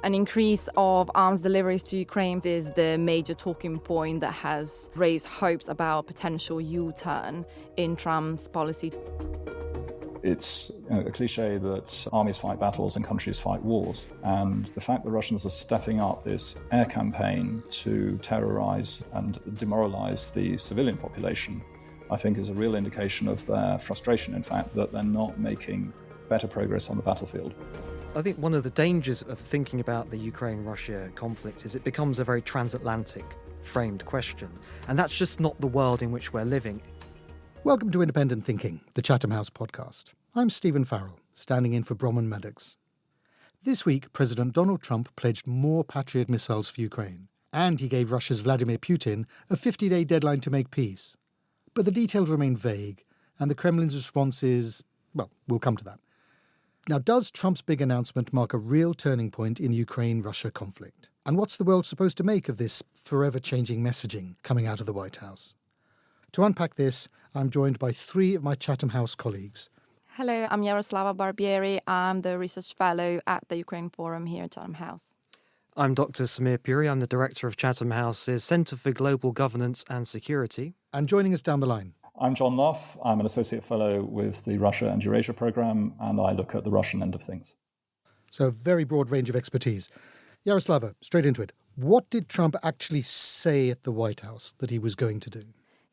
An increase of arms deliveries to Ukraine is the major talking point that has raised hopes about a potential U-turn in Trump's policy. It's a cliche that armies fight battles and countries fight wars. And the fact the Russians are stepping up this air campaign to terrorize and demoralize the civilian population, I think is a real indication of their frustration, in fact, that they're not making better progress on the battlefield. I think one of the dangers of thinking about the Ukraine-Russia conflict is it becomes a very transatlantic framed question. And that's just not the world in which we're living. Welcome to Independent Thinking, the Chatham House podcast. I'm Stephen Farrell, standing in for Bronwen Maddox. This week, President Donald Trump pledged more Patriot missiles for Ukraine, and he gave Russia's Vladimir Putin a 50-day deadline to make peace. But the details remain vague, and the Kremlin's response is, well, we'll come to that. Now, does Trump's big announcement mark a real turning point in the Ukraine-Russia conflict? And what's the world supposed to make of this forever-changing messaging coming out of the White House? To unpack this, I'm joined by three of my Chatham House colleagues. Hello, I'm Jaroslava Barbieri. I'm the research fellow at the Ukraine Forum here at Chatham House. I'm Dr. Samir Puri. I'm the director of Chatham House's Centre for Global Governance and Security. And joining us down the line, I'm John Lough. I'm an associate fellow with the Russia and Eurasia programme, and I look at the Russian end of things. So a very broad range of expertise. Jaroslava, straight into it. What did Trump actually say at the White House that he was going to do?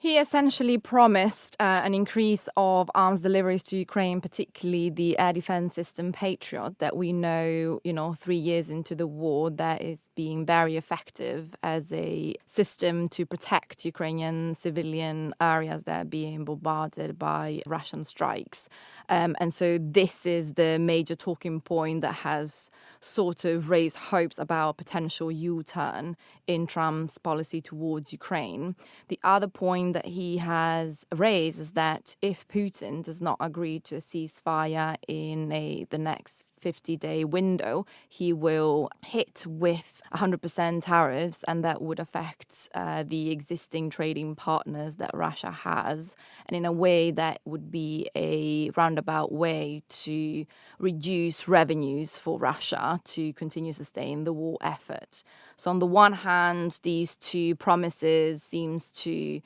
He essentially promised an increase of arms deliveries to Ukraine, particularly the air defense system Patriot, that we know, 3 years into the war, that is being very effective as a system to protect Ukrainian civilian areas that are being bombarded by Russian strikes. And so this is the major talking point that has sort of raised hopes about a potential U-turn in Trump's policy towards Ukraine. The other point that he has raised is that if Putin does not agree to a ceasefire in the next 50-day window, he will hit with 100% tariffs, and that would affect the existing trading partners that Russia has. And in a way, that would be a roundabout way to reduce revenues for Russia to continue sustain the war effort. So on the one hand, these two promises seems to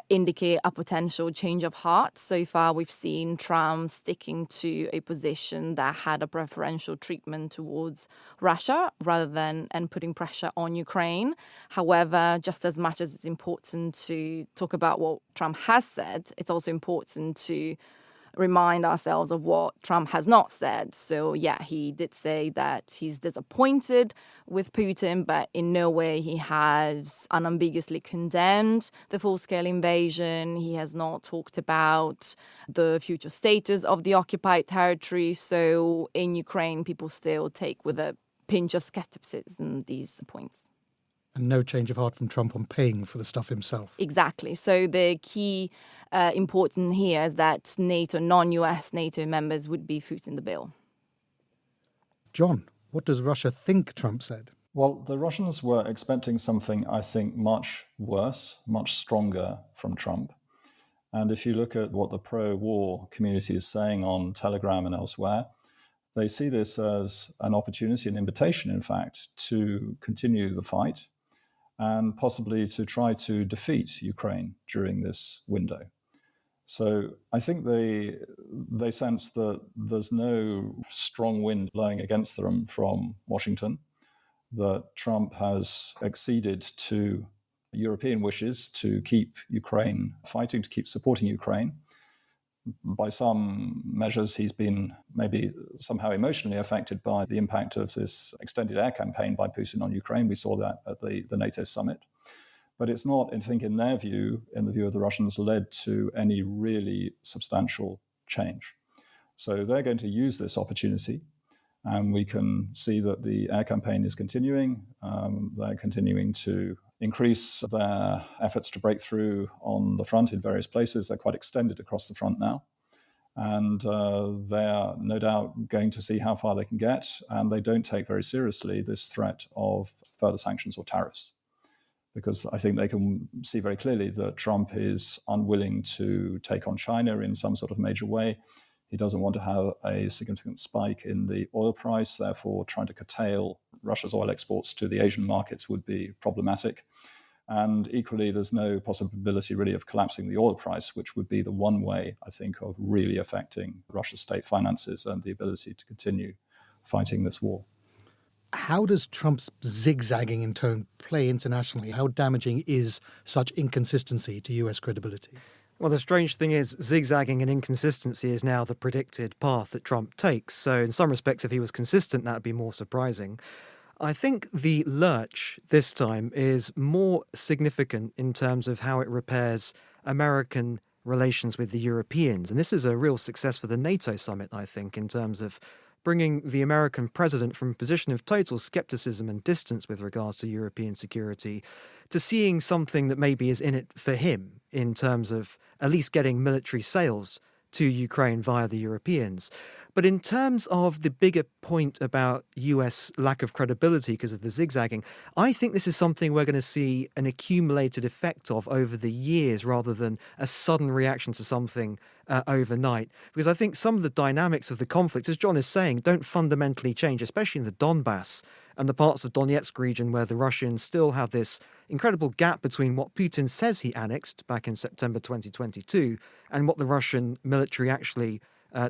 indicate a potential change of heart. So far, we've seen Trump sticking to a position that had a preferential treatment towards Russia rather than and putting pressure on Ukraine. However, just as much as it's important to talk about what Trump has said, it's also important to remind ourselves of what Trump has not said. So, yeah, he did say that he's disappointed with Putin, but in no way he has unambiguously condemned the full-scale invasion. He has not talked about the future status of the occupied territory. So in Ukraine, people still take with a pinch of skepticism these points. And no change of heart from Trump on paying for the stuff himself. Exactly. So the key important here is that NATO, non-US NATO members would be footing the bill. John, what does Russia think Trump said? Well, the Russians were expecting something, I think, much worse, much stronger from Trump. And if you look at what the pro-war community is saying on Telegram and elsewhere, they see this as an opportunity, an invitation, in fact, to continue the fight and possibly to try to defeat Ukraine during this window. So I think they sense that there's no strong wind blowing against them from Washington, that Trump has acceded to European wishes to keep Ukraine fighting, to keep supporting Ukraine. By some measures, he's been maybe somehow emotionally affected by the impact of this extended air campaign by Putin on Ukraine. We saw that at the NATO summit. But it's not, I think, in their view, in the view of the Russians, led to any really substantial change. So they're going to use this opportunity, and we can see that the air campaign is continuing. They're continuing to increase their efforts to break through on the front in various places. They're quite extended across the front now. And they're no doubt going to see how far they can get. And they don't take very seriously this threat of further sanctions or tariffs, because I think they can see very clearly that Trump is unwilling to take on China in some sort of major way. He doesn't want to have a significant spike in the oil price, therefore trying to curtail Russia's oil exports to the Asian markets would be problematic. And equally, there's no possibility really of collapsing the oil price, which would be the one way, I think, of really affecting Russia's state finances and the ability to continue fighting this war. How does Trump's zigzagging in tone play internationally? How damaging is such inconsistency to US credibility? Well, the strange thing is, zigzagging and inconsistency is now the predicted path that Trump takes. So in some respects, if he was consistent, that would be more surprising. I think the lurch this time is more significant in terms of how it repairs American relations with the Europeans. And this is a real success for the NATO summit, I think, in terms of bringing the American president from a position of total skepticism and distance with regards to European security to seeing something that maybe is in it for him in terms of at least getting military sales to Ukraine via the Europeans. But in terms of the bigger point about US lack of credibility because of the zigzagging, I think this is something we're going to see an accumulated effect of over the years rather than a sudden reaction to something overnight. Because I think some of the dynamics of the conflict, as John is saying, don't fundamentally change, especially in the Donbass and the parts of Donetsk region where the Russians still have this incredible gap between what Putin says he annexed back in September 2022 and what the Russian military actually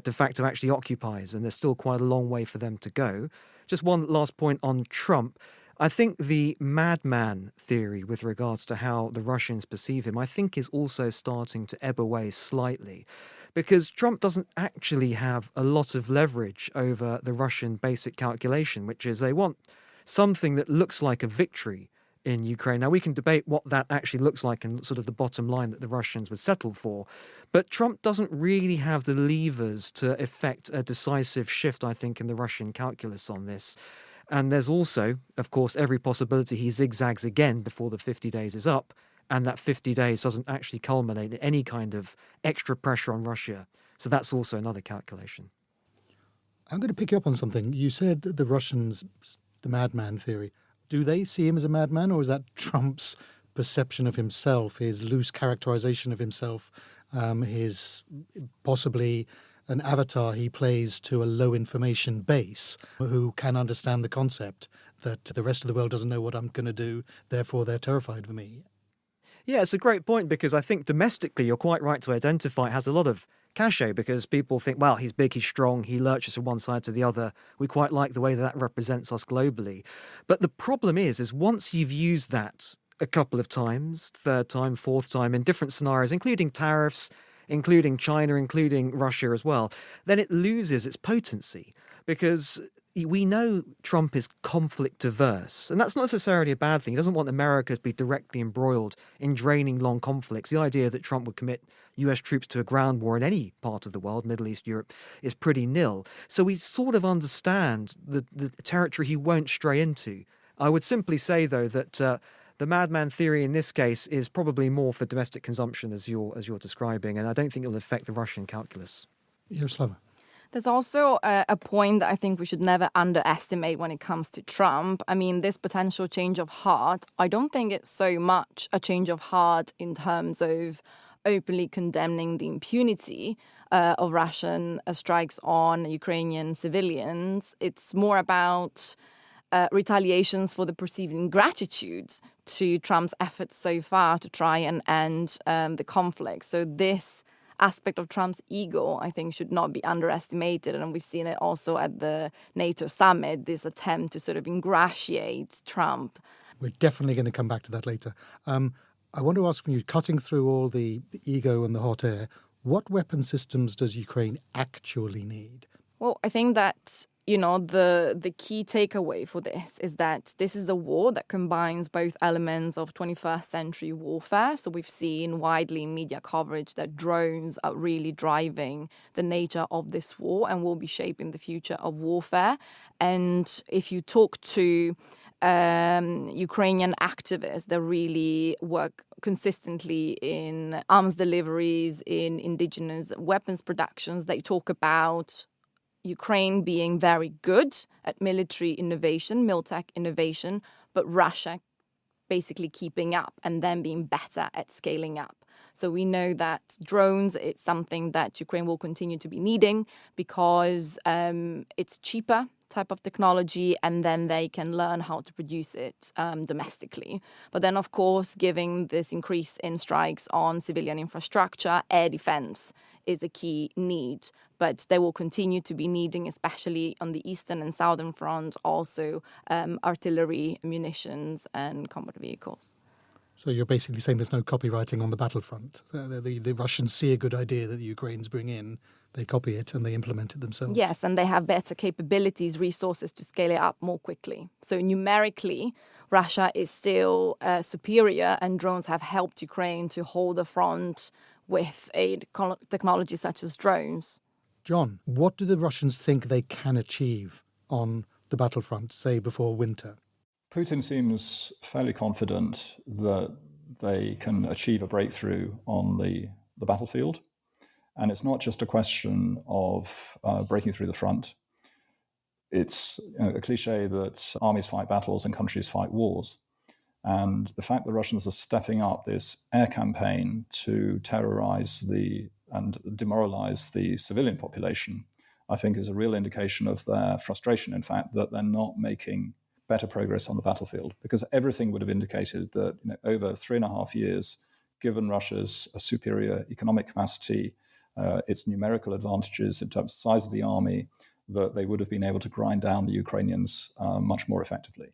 de facto actually occupies, and there's still quite a long way for them to go. Just one last point on Trump. I think the madman theory with regards to how the Russians perceive him, I think is also starting to ebb away slightly, because Trump doesn't actually have a lot of leverage over the Russian basic calculation, which is they want something that looks like a victory in Ukraine. Now, we can debate what that actually looks like and sort of the bottom line that the Russians would settle for. But Trump doesn't really have the levers to effect a decisive shift, I think, in the Russian calculus on this. And there's also, of course, every possibility he zigzags again before the 50 days is up, and that 50 days doesn't actually culminate in any kind of extra pressure on Russia. So that's also another calculation. I'm going to pick you up on something. You said the Russians, the madman theory. Do they see him as a madman, or is that Trump's perception of himself, his loose characterization of himself, his possibly an avatar he plays to a low information base who can understand the concept that the rest of the world doesn't know what I'm going to do, therefore they're terrified of me? Yeah, it's a great point because I think domestically you're quite right to identify it has a lot of cachet because people think, well, he's big, he's strong, he lurches from one side to the other. We quite like the way that represents us globally. But the problem is once you've used that a couple of times, third time, fourth time, in different scenarios, including tariffs, including China, including Russia as well, then it loses its potency because we know Trump is conflict averse, and that's not necessarily a bad thing. He doesn't want America to be directly embroiled in draining long conflicts. The idea that Trump would commit US troops to a ground war in any part of the world, Middle East, Europe, is pretty nil. So we sort of understand the territory he won't stray into. I would simply say, though, that the madman theory in this case is probably more for domestic consumption, as you're describing, and I don't think it will affect the Russian calculus. Jaroslava. There's also a point that I think we should never underestimate when it comes to Trump. I mean, this potential change of heart, I don't think it's so much a change of heart in terms of openly condemning the impunity of Russian strikes on Ukrainian civilians. It's more about retaliations for the perceived ingratitude to Trump's efforts so far to try and end the conflict. So this aspect of Trump's ego, I think, should not be underestimated. And we've seen it also at the NATO summit, this attempt to sort of ingratiate Trump. We're definitely going to come back to that later. I want to ask you, cutting through all the ego and the hot air, what weapon systems does Ukraine actually need? Well, I think that, the key takeaway for this is that this is a war that combines both elements of 21st century warfare. So we've seen widely in media coverage that drones are really driving the nature of this war and will be shaping the future of warfare. And if you talk to Ukrainian activists that really work consistently in arms deliveries, in indigenous weapons productions, they talk about Ukraine being very good at military innovation, militech innovation, but Russia basically keeping up and then being better at scaling up. So we know that drones, it's something that Ukraine will continue to be needing because it's cheaper type of technology, and then they can learn how to produce it domestically. But then, of course, given this increase in strikes on civilian infrastructure, air defense is a key need. But they will continue to be needing, especially on the eastern and southern front, also artillery, munitions, and combat vehicles. So you're basically saying there's no copywriting on the battlefront. The Russians see a good idea that the Ukrainians bring in, they copy it and they implement it themselves. Yes, and they have better capabilities, resources to scale it up more quickly. So numerically, Russia is still superior, and drones have helped Ukraine to hold the front with a technology such as drones. John, what do the Russians think they can achieve on the battlefront, say before winter? Putin seems fairly confident that they can achieve a breakthrough on the battlefield. And it's not just a question of breaking through the front. It's a cliche that armies fight battles and countries fight wars. And the fact that Russians are stepping up this air campaign to terrorize and demoralize the civilian population, I think is a real indication of their frustration, in fact, that they're not making better progress on the battlefield, because everything would have indicated that over 3.5 years, given Russia's superior economic capacity, its numerical advantages in terms of size of the army, that they would have been able to grind down the Ukrainians much more effectively.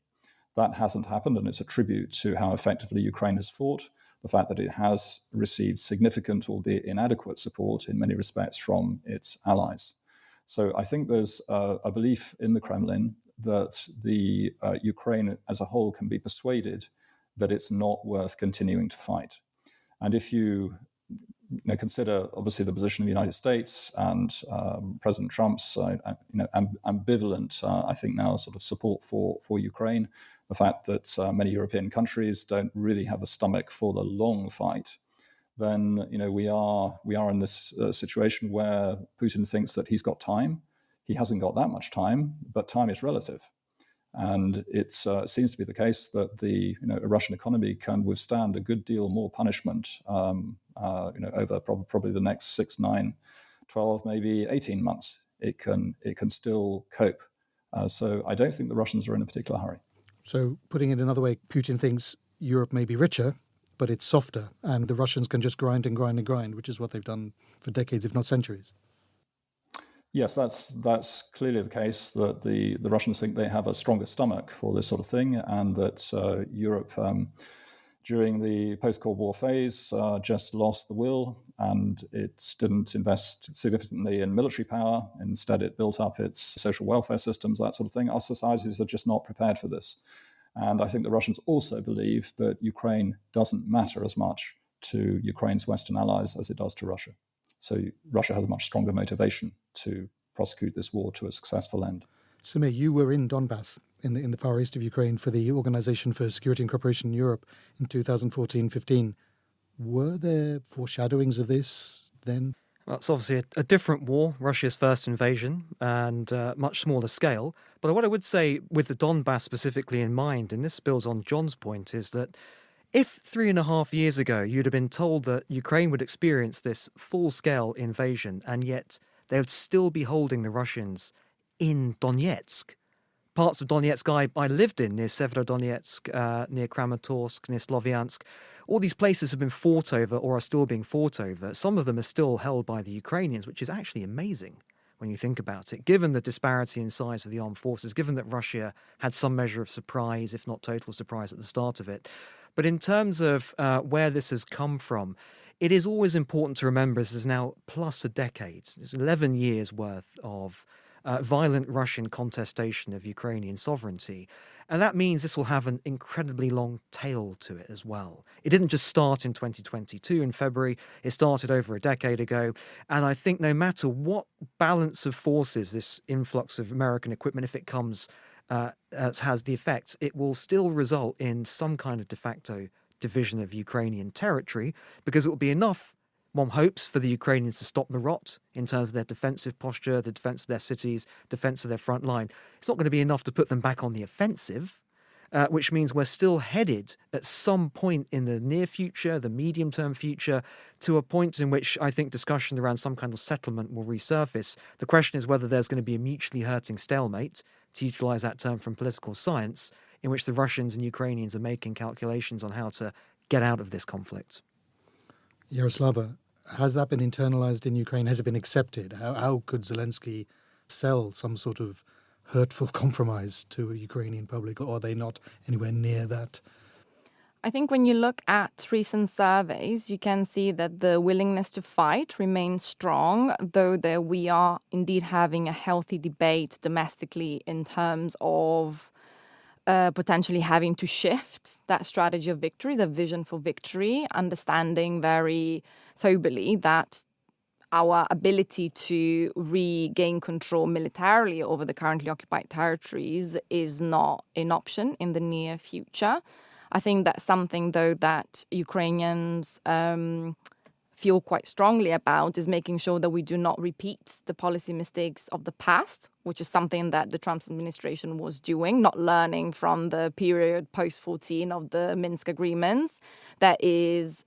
That hasn't happened, and it's a tribute to how effectively Ukraine has fought, the fact that it has received significant, albeit inadequate, support in many respects from its allies. So I think there's a belief in the Kremlin that the Ukraine as a whole can be persuaded that it's not worth continuing to fight. And if you consider, obviously, the position of the United States and President Trump's ambivalent, I think now, sort of support for Ukraine, the fact that many European countries don't really have a stomach for the long fight, then we are in this situation where Putin thinks that he's got time. He hasn't got that much time, but time is relative. And it seems to be the case that the Russian economy can withstand a good deal more punishment over probably the next 6, 9, 12, maybe 18 months. It can still cope. So I don't think the Russians are in a particular hurry. So putting it another way, Putin thinks Europe may be richer, but it's softer, and the Russians can just grind and grind and grind, which is what they've done for decades, if not centuries. Yes, that's clearly the case, that the Russians think they have a stronger stomach for this sort of thing, and that Europe, during the post-Cold War phase, just lost the will, and it didn't invest significantly in military power. Instead, it built up its social welfare systems, that sort of thing. Our societies are just not prepared for this. And I think the Russians also believe that Ukraine doesn't matter as much to Ukraine's Western allies as it does to Russia. So Russia has a much stronger motivation to prosecute this war to a successful end. Samir, you were in Donbass, in the far east of Ukraine, for the Organization for Security and Cooperation in Europe in 2014-15. Were there foreshadowings of this then? Well, it's obviously a different war, Russia's first invasion, and much smaller scale. But what I would say with the Donbass specifically in mind, and this builds on John's point, is that if 3.5 years ago you'd have been told that Ukraine would experience this full-scale invasion, and yet they would still be holding the Russians in Donetsk, parts of Donetsk I lived in, near Severodonetsk, near Kramatorsk, near Sloviansk. All these places have been fought over or are still being fought over. Some of them are still held by the Ukrainians, which is actually amazing when you think about it, given the disparity in size of the armed forces, given that Russia had some measure of surprise, if not total surprise, at the start of it. But in terms of where this has come from, it is always important to remember this is now plus a decade. It's 11 years worth of violent Russian contestation of Ukrainian sovereignty. And that means this will have an incredibly long tail to it as well. It didn't just start in 2022 in February. It started over a decade ago. And I think no matter what balance of forces this influx of American equipment, if it comes, has the effects, it will still result in some kind of de facto division of Ukrainian territory, because it will be enough, one hopes, for the Ukrainians to stop the rot in terms of their defensive posture, the defense of their cities, defense of their front line. It's not going to be enough to put them back on the offensive. which means we're still headed at some point in the near future, the medium-term future, to a point in which I think discussion around some kind of settlement will resurface. The question is whether there's going to be a mutually hurting stalemate, to utilize that term from political science, in which the Russians and Ukrainians are making calculations on how to get out of this conflict. Jaroslava, has that been internalized in Ukraine? Has it been accepted? How could Zelensky sell some sort of hurtful compromise to a Ukrainian public, or are they not anywhere near that? I think when you look at recent surveys, you can see that the willingness to fight remains strong, though we are indeed having a healthy debate domestically in terms of potentially having to shift that strategy of victory, the vision for victory, understanding very soberly that our ability to regain control militarily over the currently occupied territories is not an option in the near future. I think that's something, though, that Ukrainians feel quite strongly about, is making sure that we do not repeat the policy mistakes of the past, which is something that the Trump administration was doing, not learning from the period post-14 of the Minsk agreements. That is,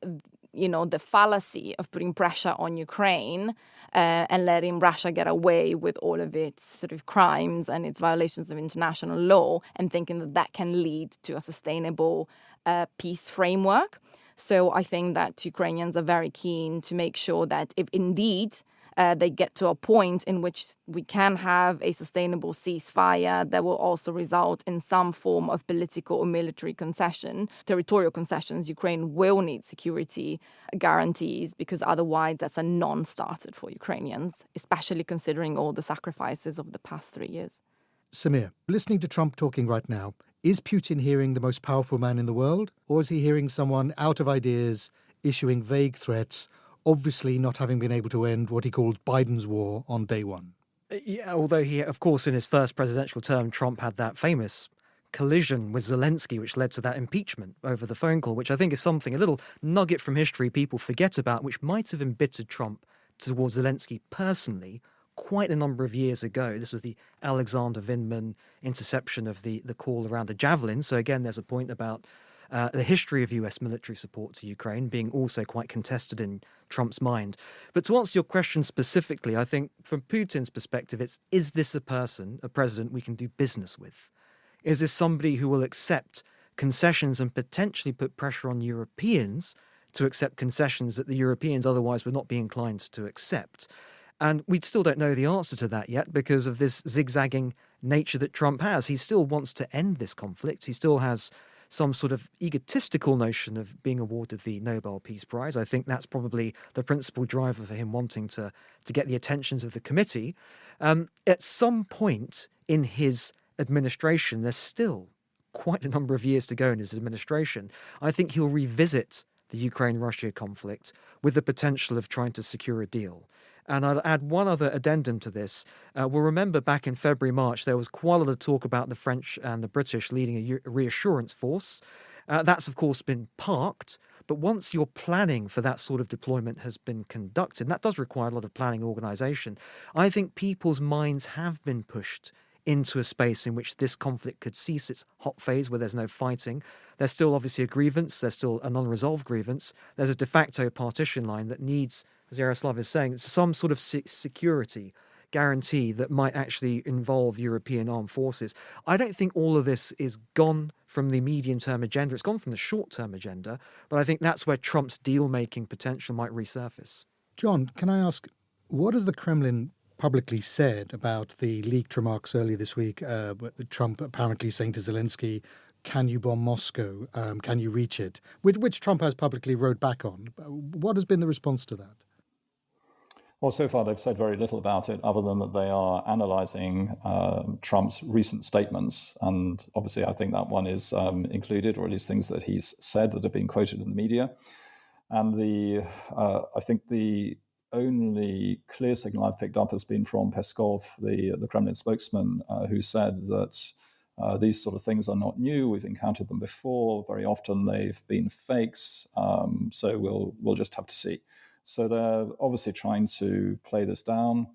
the fallacy of putting pressure on Ukraine and letting Russia get away with all of its sort of crimes and its violations of international law, and thinking that that can lead to a sustainable peace framework. So I think that Ukrainians are very keen to make sure that if indeed they get to a point in which we can have a sustainable ceasefire that will also result in some form of political or military concession, territorial concessions, Ukraine will need security guarantees, because otherwise that's a non-starter for Ukrainians, especially considering all the sacrifices of the past 3 years. Samir, listening to Trump talking right now, is Putin hearing the most powerful man in the world, or is he hearing someone out of ideas, issuing vague threats, obviously not having been able to end what he called Biden's war on day one? Yeah, although he, of course, in his first presidential term, Trump had that famous collision with Zelensky, which led to that impeachment over the phone call, which I think is something, a little nugget from history people forget about, which might have embittered Trump towards Zelensky personally quite a number of years ago. This was the Alexander Vindman interception of the call around the Javelin. So again, there's a point about the history of US military support to Ukraine being also quite contested in Trump's mind. But to answer your question specifically, I think from Putin's perspective, is this a president we can do business with? Is this somebody who will accept concessions and potentially put pressure on Europeans to accept concessions that the Europeans otherwise would not be inclined to accept? And we still don't know the answer to that yet because of this zigzagging nature that Trump has. He still wants to end this conflict. He still has some sort of egotistical notion of being awarded the Nobel Peace Prize. I think that's probably the principal driver for him wanting to get the attentions of the committee. At some point in his administration, there's still quite a number of years to go in his administration, I think he'll revisit the Ukraine-Russia conflict with the potential of trying to secure a deal. And I'll add one other addendum to this. We'll remember back in February, March, there was quite a lot of talk about the French and the British leading a reassurance force. That's, of course, been parked. But once your planning for that sort of deployment has been conducted, and that does require a lot of planning organisation, I think people's minds have been pushed into a space in which this conflict could cease its hot phase where there's no fighting. There's still obviously a grievance. There's still a non-resolved grievance. There's a de facto partition line that needs, as Jaroslava is saying, some sort of security guarantee that might actually involve European armed forces. I don't think all of this is gone from the medium-term agenda. It's gone from the short-term agenda, but I think that's where Trump's deal-making potential might resurface. John, can I ask, what has the Kremlin publicly said about the leaked remarks earlier this week, Trump apparently saying to Zelensky, can you bomb Moscow? Can you reach it? Which Trump has publicly wrote back on. What has been the response to that? Well, so far they've said very little about it other than that they are analysing Trump's recent statements. And obviously I think that one is included, or at least things that he's said that have been quoted in the media. And I think the only clear signal I've picked up has been from Peskov, the Kremlin spokesman, who said that these sort of things are not new. We've encountered them before. Very often they've been fakes. So we'll just have to see. So they're obviously trying to play this down.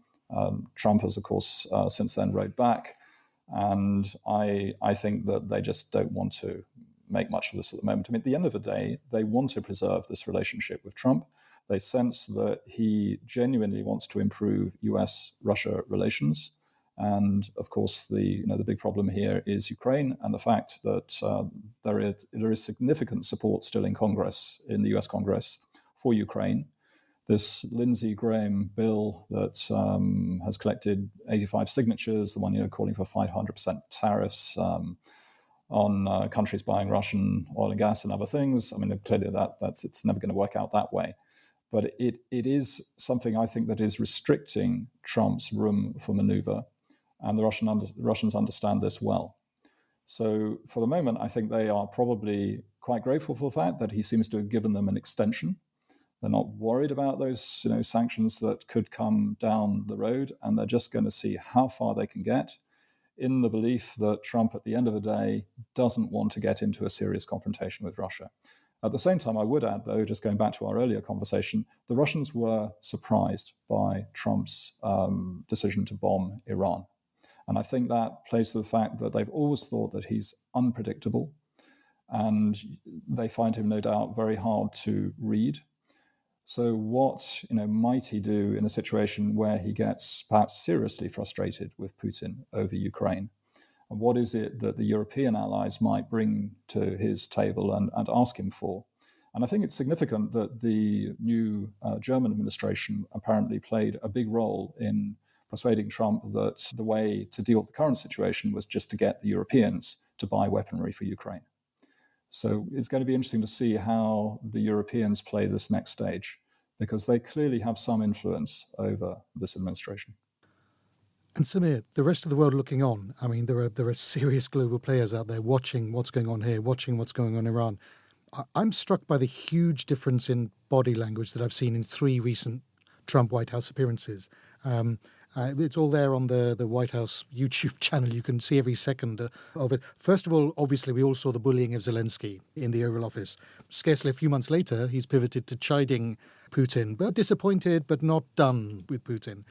Trump has, of course, since then wrote back. And I think that they just don't want to make much of this at the moment. I mean, at the end of the day, they want to preserve this relationship with Trump. They sense that he genuinely wants to improve US-Russia relations. And of course, the big problem here is Ukraine and the fact that there is significant support still in Congress, in the US Congress, for Ukraine. This Lindsey Graham bill that has collected 85 signatures, the one calling for 500% tariffs on countries buying Russian oil and gas and other things. I mean, clearly it's never going to work out that way. But it is something I think that is restricting Trump's room for maneuver, and the Russians understand this well. So for the moment, I think they are probably quite grateful for the fact that he seems to have given them an extension. They're not worried about those sanctions that could come down the road, and they're just going to see how far they can get, in the belief that Trump, at the end of the day, doesn't want to get into a serious confrontation with Russia. At the same time, I would add, though, just going back to our earlier conversation, the Russians were surprised by Trump's decision to bomb Iran. And I think that plays to the fact that they've always thought that he's unpredictable, and they find him, no doubt, very hard to read. So what might he do in a situation where he gets perhaps seriously frustrated with Putin over Ukraine? And what is it that the European allies might bring to his table and ask him for? And I think it's significant that the new German administration apparently played a big role in persuading Trump that the way to deal with the current situation was just to get the Europeans to buy weaponry for Ukraine. So it's going to be interesting to see how the Europeans play this next stage, because they clearly have some influence over this administration. And Samir, the rest of the world looking on. I mean, there are serious global players out there watching what's going on here, watching what's going on in Iran. I'm struck by the huge difference in body language that I've seen in 3 recent Trump White House appearances. It's all there on the White House YouTube channel. You can see every second of it. First of all, obviously, we all saw the bullying of Zelensky in the Oval Office. Scarcely a few months later, he's pivoted to chiding Putin, but disappointed, but not done with Putin.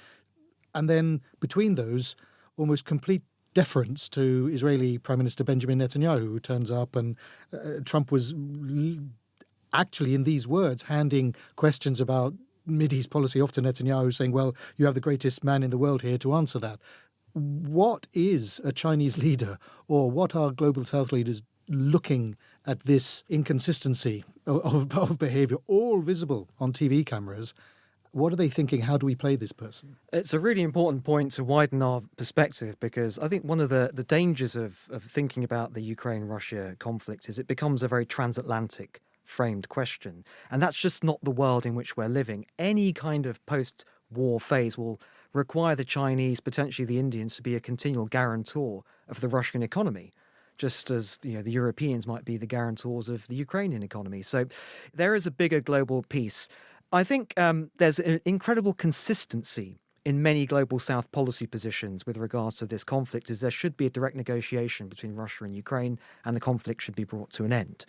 And then between those, almost complete deference to Israeli Prime Minister Benjamin Netanyahu, who turns up, and Trump was actually, in these words, handing questions about Mideast policy off to Netanyahu, saying, well, you have the greatest man in the world here to answer that. What is a Chinese leader, or what are global South leaders looking at this inconsistency of behaviour, all visible on TV cameras? What are they thinking? How do we play this person? It's a really important point to widen our perspective, because I think one of the dangers of thinking about the Ukraine-Russia conflict is it becomes a very transatlantic framed question. And that's just not the world in which we're living. Any kind of post-war phase will require the Chinese, potentially the Indians, to be a continual guarantor of the Russian economy, just as the Europeans might be the guarantors of the Ukrainian economy. So there is a bigger global piece. I think there's an incredible consistency in many global South policy positions with regards to this conflict, is there should be a direct negotiation between Russia and Ukraine, and the conflict should be brought to an end.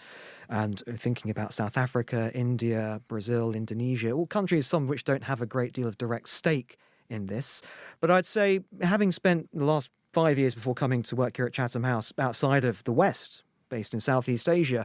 And thinking about South Africa, India, Brazil, Indonesia, all countries, some of which don't have a great deal of direct stake in this. But I'd say, having spent the last 5 years before coming to work here at Chatham House outside of the West, based in Southeast Asia,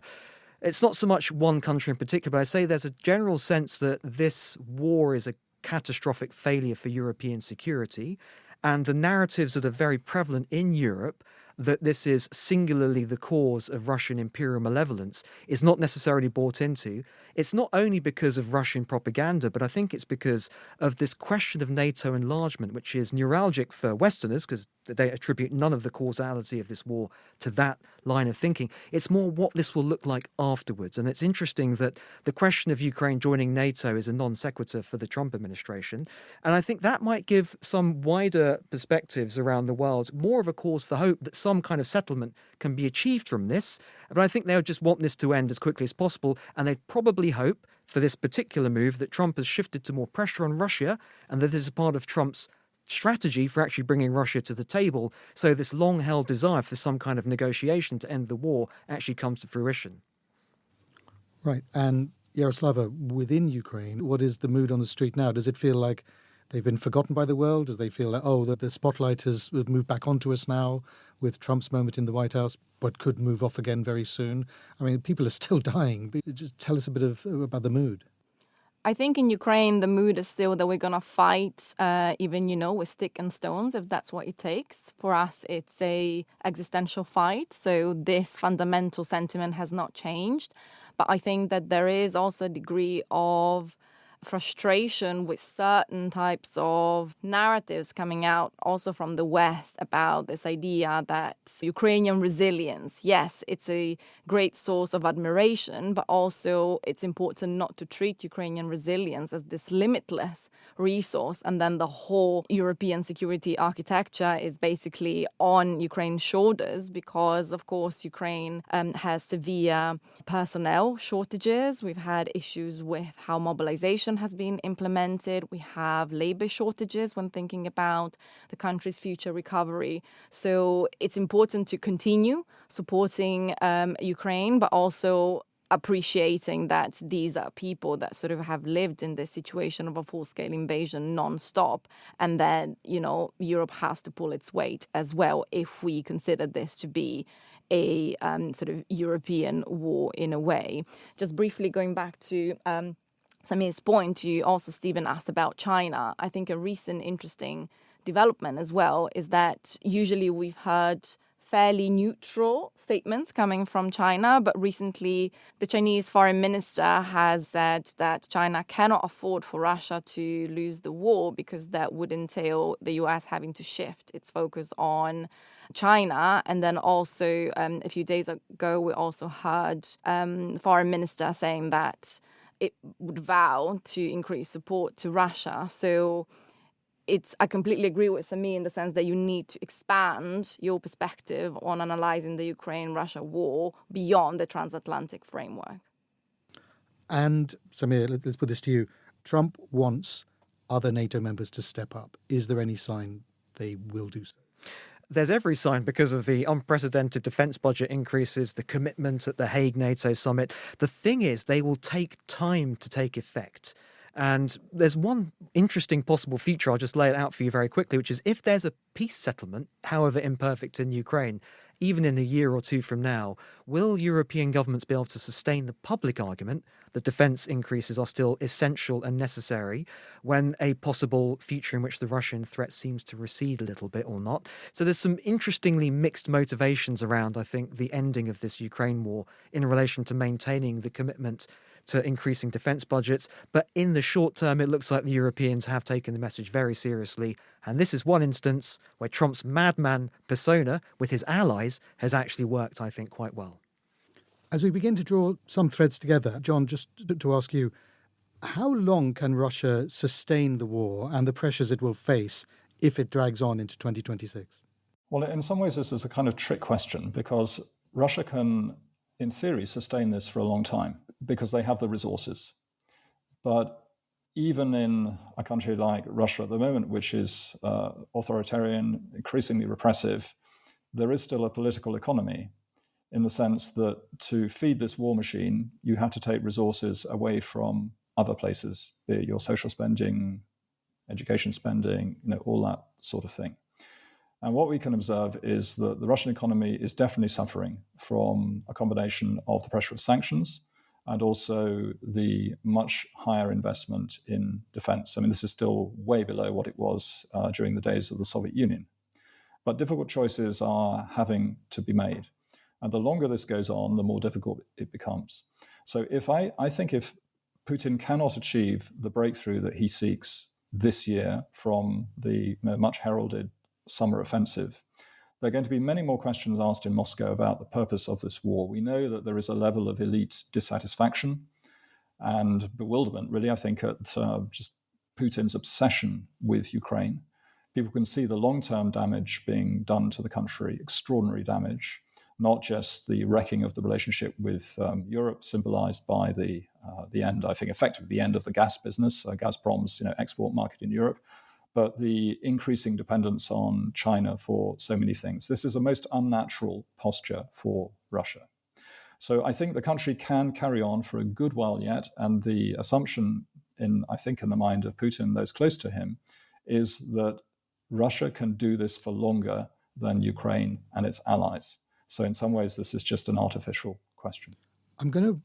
it's not so much one country in particular, but I say there's a general sense that this war is a catastrophic failure for European security, and the narratives that are very prevalent in Europe that this is singularly the cause of Russian imperial malevolence is not necessarily bought into. It's not only because of Russian propaganda, but I think it's because of this question of NATO enlargement, which is neuralgic for Westerners, because they attribute none of the causality of this war to that line of thinking. It's more what this will look like afterwards. And it's interesting that the question of Ukraine joining NATO is a non sequitur for the Trump administration. And I think that might give some wider perspectives around the world more of a cause for hope that some kind of settlement can be achieved from this. But I think they'll just want this to end as quickly as possible. And they probably hope for this particular move that Trump has shifted to more pressure on Russia, and that this is part of Trump's strategy for actually bringing Russia to the table, so this long-held desire for some kind of negotiation to end the war actually comes to fruition. Right. And Jaroslava, within Ukraine, what is the mood on the street now? Does it feel like they've been forgotten by the world? As they feel that, the spotlight has moved back onto us now with Trump's moment in the White House, but could move off again very soon? I mean, people are still dying. Just tell us a bit about the mood. I think in Ukraine, the mood is still that we're going to fight, even, with stick and stones, if that's what it takes. For us, it's a existential fight. So this fundamental sentiment has not changed. But I think that there is also a degree of frustration with certain types of narratives coming out also from the West about this idea that Ukrainian resilience, yes, it's a great source of admiration, but also it's important not to treat Ukrainian resilience as this limitless resource. And then the whole European security architecture is basically on Ukraine's shoulders because, of course, Ukraine has severe personnel shortages. We've had issues with how mobilization has been implemented. We have labor shortages when thinking about the country's future recovery. So it's important to continue supporting Ukraine, but also appreciating that these are people that sort of have lived in this situation of a full-scale invasion non-stop, and that, Europe has to pull its weight as well if we consider this to be a sort of European war in a way. Just briefly going back to Samir's point, you also, Stephen, asked about China. I think a recent interesting development as well is that usually we've heard fairly neutral statements coming from China, but recently the Chinese foreign minister has said that China cannot afford for Russia to lose the war because that would entail the US having to shift its focus on China. And then also a few days ago, we also heard the foreign minister saying that it would vow to increase support to Russia. So I completely agree with Samir in the sense that you need to expand your perspective on analyzing the Ukraine-Russia war beyond the transatlantic framework. And Samir, let's put this to you. Trump wants other NATO members to step up. Is there any sign they will do so? There's every sign because of the unprecedented defence budget increases, the commitment at the Hague NATO summit. The thing is, they will take time to take effect. And there's one interesting possible future, I'll just lay it out for you very quickly, which is if there's a peace settlement, however imperfect in Ukraine, even in a year or two from now, will European governments be able to sustain the public argument that defence increases are still essential and necessary when a possible future in which the Russian threat seems to recede a little bit or not? So there's some interestingly mixed motivations around, I think, the ending of this Ukraine war in relation to maintaining the commitment to increasing defence budgets. But in the short term, it looks like the Europeans have taken the message very seriously. And this is one instance where Trump's madman persona with his allies has actually worked, I think, quite well. As we begin to draw some threads together, John, just to ask you, how long can Russia sustain the war and the pressures it will face if it drags on into 2026? Well, in some ways, this is a kind of trick question because Russia can, in theory, sustain this for a long time because they have the resources. But even in a country like Russia at the moment, which is authoritarian, increasingly repressive, there is still a political economy in the sense that to feed this war machine, you have to take resources away from other places, be it your social spending, education spending, all that sort of thing. And what we can observe is that the Russian economy is definitely suffering from a combination of the pressure of sanctions and also the much higher investment in defense. I mean, this is still way below what it was during the days of the Soviet Union. But difficult choices are having to be made. And the longer this goes on, the more difficult it becomes. So I think if Putin cannot achieve the breakthrough that he seeks this year from the much heralded summer offensive, there are going to be many more questions asked in Moscow about the purpose of this war. We know that there is a level of elite dissatisfaction and bewilderment, really, I think, at just Putin's obsession with Ukraine. People can see the long-term damage being done to the country, extraordinary damage, not just the wrecking of the relationship with Europe, symbolized by the end, I think, effectively the end of the gas business, Gazprom's export market in Europe, but the increasing dependence on China for so many things. This is a most unnatural posture for Russia. So I think the country can carry on for a good while yet, and the assumption I think, in the mind of Putin, those close to him, is that Russia can do this for longer than Ukraine and its allies. So in some ways, this is just an artificial question. I'm going to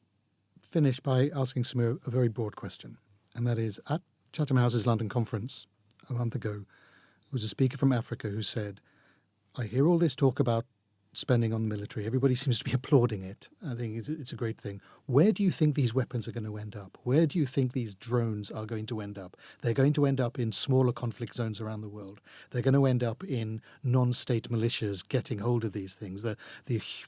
finish by asking Samir a very broad question, and that is, at Chatham House's London conference a month ago, there was a speaker from Africa who said, I hear all this talk about spending on the military. Everybody seems to be applauding it. I think it's a great thing. Where do you think these weapons are going to end up? Where do you think these drones are going to end up? They're going to end up in smaller conflict zones around the world. They're going to end up in non-state militias getting hold of these things. The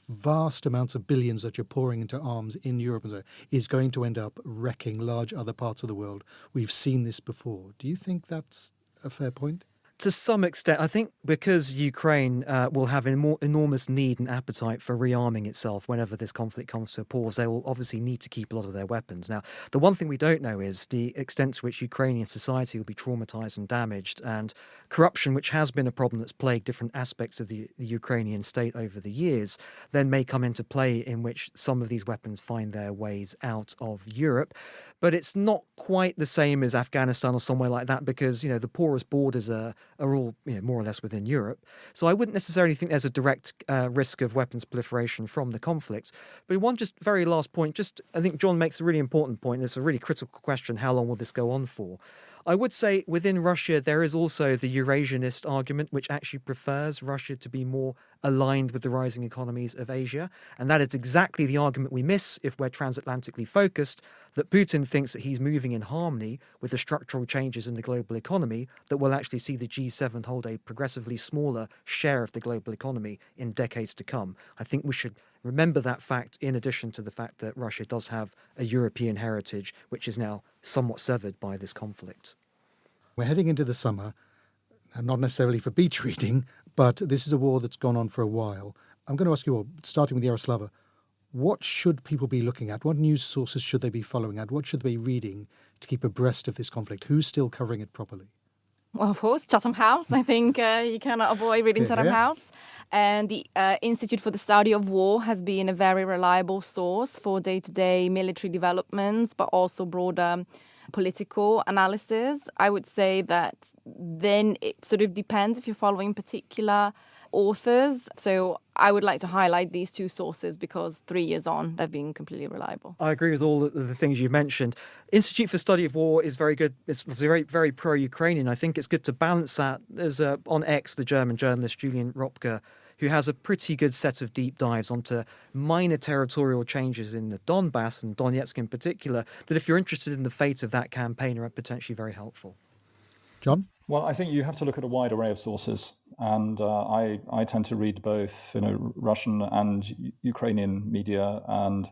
vast amounts of billions that you're pouring into arms in Europe and so is going to end up wrecking large other parts of the world. We've seen this before. Do you think that's a fair point? To some extent, I think because Ukraine will have an enormous need and appetite for rearming itself whenever this conflict comes to a pause, they will obviously need to keep a lot of their weapons. Now, the one thing we don't know is the extent to which Ukrainian society will be traumatized and damaged, and corruption, which has been a problem that's plagued different aspects of the Ukrainian state over the years, then may come into play in which some of these weapons find their ways out of Europe. But it's not quite the same as Afghanistan or somewhere like that because, the poorest borders are all, more or less within Europe. So I wouldn't necessarily think there's a direct risk of weapons proliferation from the conflict. But one just very last point, I think John makes a really important point. It's a really critical question. How long will this go on for? I would say within Russia, there is also the Eurasianist argument, which actually prefers Russia to be more aligned with the rising economies of Asia. And that is exactly the argument we miss if we're transatlantically focused, that Putin thinks that he's moving in harmony with the structural changes in the global economy that will actually see the G7 hold a progressively smaller share of the global economy in decades to come. I think we should remember that fact in addition to the fact that Russia does have a European heritage, which is now somewhat severed by this conflict. We're heading into the summer, and not necessarily for beach reading, but this is a war that's gone on for a while. I'm going to ask you all, starting with Jaroslava, what should people be looking at? What news sources should they be following at? What should they be reading to keep abreast of this conflict? Who's still covering it properly? Well, of course, Chatham House. I think you cannot avoid reading Chatham House. And the Institute for the Study of War has been a very reliable source for day-to-day military developments, but also broader political analysis. I would say that then it sort of depends if you're following particular authors. So I would like to highlight these two sources because 3 years on, they've been completely reliable. I agree with all the things you mentioned. Institute for Study of War is very good. It's very, very pro-Ukrainian. I think it's good to balance that. There's on X, the German journalist Julian Ropke, who has a pretty good set of deep dives onto minor territorial changes in the Donbass and Donetsk in particular, that if you're interested in the fate of that campaign are potentially very helpful. John? Well, I think you have to look at a wide array of sources, and I tend to read both, Russian and Ukrainian media, and